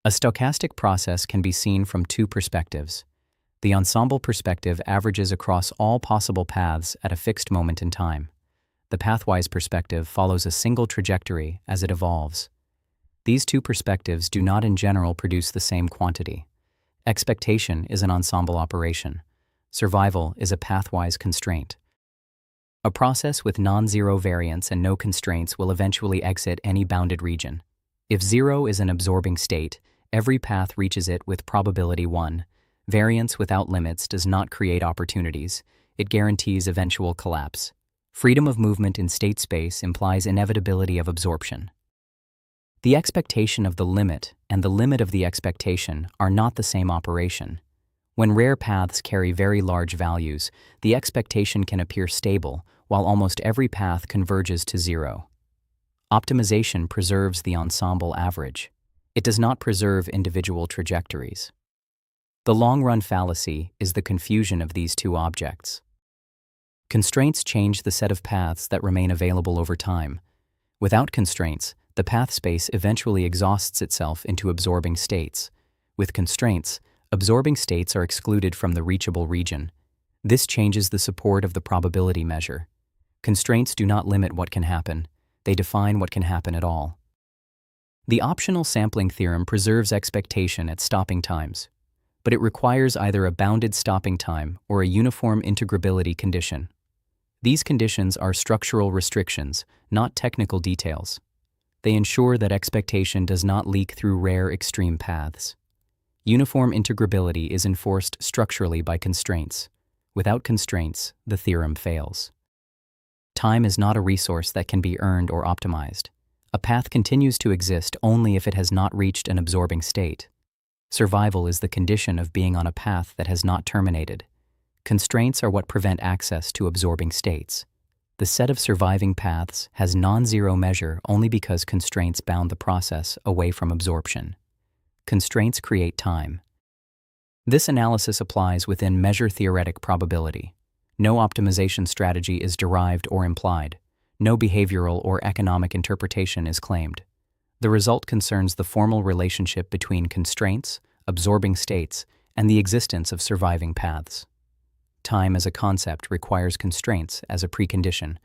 A stochastic process can be seen from two perspectives. The ensemble perspective averages across all possible paths at a fixed moment in time. The pathwise perspective follows a single trajectory as it evolves. These two perspectives do not in general produce the same quantity. Expectation is an ensemble operation. Survival is a pathwise constraint. A process with non-zero variance and no constraints will eventually exit any bounded region. If 0 is an absorbing state, every path reaches it with probability 1. Variance without limits does not create opportunities. It guarantees eventual collapse. Freedom of movement in state space implies inevitability of absorption. The expectation of the limit and the limit of the expectation are not the same operation. When rare paths carry very large values, the expectation can appear stable, while almost every path converges to 0. Optimization preserves the ensemble average. It does not preserve individual trajectories. The long-run fallacy is the confusion of these two objects. Constraints change the set of paths that remain available over time. Without constraints, the path space eventually exhausts itself into absorbing states. With constraints, absorbing states are excluded from the reachable region. This changes the support of the probability measure. Constraints do not limit what can happen. They define what can happen at all. The optional sampling theorem preserves expectation at stopping times, but it requires either a bounded stopping time or a uniform integrability condition. These conditions are structural restrictions, not technical details. They ensure that expectation does not leak through rare extreme paths. Uniform integrability is enforced structurally by constraints. Without constraints, the theorem fails. Time is not a resource that can be earned or optimized. A path continues to exist only if it has not reached an absorbing state. Survival is the condition of being on a path that has not terminated. Constraints are what prevent access to absorbing states. The set of surviving paths has non-zero measure only because constraints bound the process away from absorption. Constraints create time. This analysis applies within measure-theoretic probability. No optimization strategy is derived or implied. No behavioral or economic interpretation is claimed. The result concerns the formal relationship between constraints, absorbing states, and the existence of surviving paths. Time as a concept requires constraints as a precondition,